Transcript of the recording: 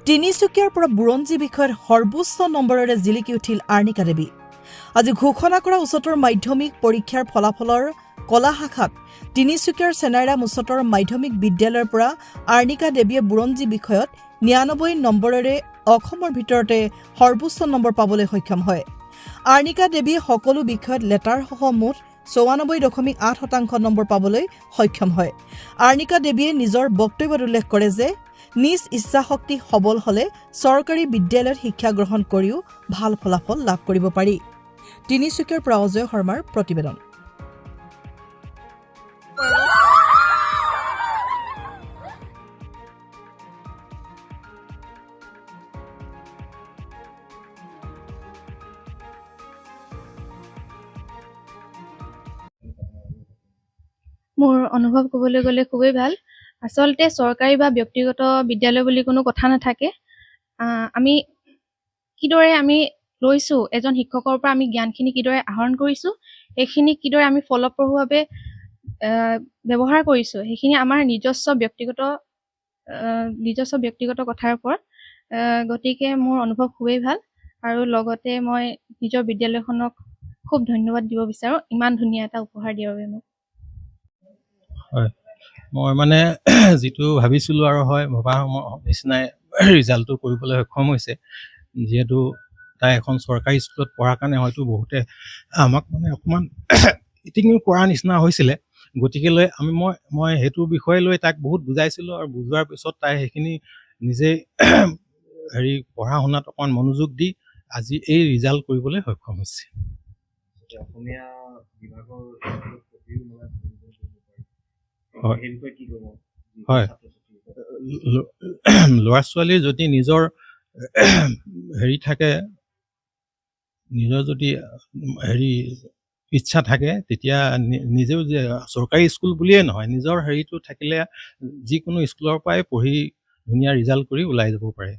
তিনিচুকীয়াৰ পৰা বুৰঞ্জী বিষয়ত সৰ্বোচ্চ নম্বৰেৰে জিলিকি উঠিল আৰ্ণিকা দেৱী। আজি ঘোষণা কৰা উচ্চতৰ মাধ্যমিক পৰীক্ষাৰ ফলাফলৰ কলা শাখাত তিনিচুকীয়াৰ চেনাইৰাম উচ্চতৰ মাধ্যমিক বিদ্যালয়ৰ পৰা আৰ্ণিকা দেৱীয়ে বুৰঞ্জী বিষয়ত ৯৯ নম্বৰেৰে অসমৰ ভিতৰতে সৰ্বোচ্চ নম্বৰ পাবলৈ সক্ষম হয়। আৰ্ণিকা দেৱীয়ে সকলো বিষয়ত লেটাৰসহ মুঠ ৯৪.৮% নম্বৰ পাবলৈ সক্ষম হয়। আৰ্ণিকা দেৱীয়ে নিজৰ বক্তব্যত উল্লেখ কৰে যে নিজ ইচ্ছাশক্তি সবল হলে চৰকাৰী বিদ্যালয়ত শিক্ষা গ্ৰহণ কৰিও ভাল ফলাফল লাভ কৰিব পাৰি। তিনিচুকীয়াৰ পৰা অজয় শৰ্মাৰ প্ৰতিবেদন। মোৰ অনুভৱ ক'বলৈ গ'লে খুবেই ভাল। আচলতে চৰকাৰী বা ব্যক্তিগত বিদ্যালয় বুলি কোনো কথা নাথাকে। আমি কিদৰে আমি লৈছো, এজন শিক্ষকৰ পৰা আমি জ্ঞানখিনি কিদৰে আহৰণ কৰিছো, সেইখিনি কিদৰে আমি ফলপ্ৰসূভাৱে ব্যৱহাৰ কৰিছো, সেইখিনি আমাৰ নিজস্ব ব্যক্তিগত কথাৰ ওপৰত। গতিকে মোৰ অনুভৱ খুবেই ভাল আৰু লগতে মই নিজৰ বিদ্যালয়খনক খুব ধন্যবাদ দিব বিচাৰো ইমান ধুনীয়া এটা উপহাৰ দিয়াৰ বাবে মোক। হয়, মই মানে যিটো ভাবিছিলোঁ আৰু হয় ভবা নিচিনাই ৰিজাল্টটো কৰিবলৈ সক্ষম হৈছে। যিহেতু তাই এখন চৰকাৰী স্কুলত পঢ়াৰ কাৰণে হয়তো বহুতে আমাক মানে অকণমান ইটিঙো কৰা নিচিনা হৈছিলে। গতিকে মই সেইটো বিষয় লৈ তাক বহুত বুজাইছিলোঁ আৰু বুজোৱাৰ পিছত তাই সেইখিনি নিজেই পঢ়া শুনাত অকণমান মনোযোগ দি আজি এই ৰিজাল্ট কৰিবলৈ সক্ষম হৈছে। অসমীয়া বিভাগৰ হয়, ল'ৰা ছোৱালীৰ যদি নিজৰ থাকে, নিজৰ যদি ইচ্ছা থাকে, তেতিয়া নিজেও যে চৰকাৰী স্কুল বুলিয়ে নহয়, নিজৰ হেৰিটো থাকিলে যিকোনো স্কুলৰ পৰাই পঢ়ি ধুনীয়া ৰিজাল্ট কৰি ওলাই যাব পাৰে।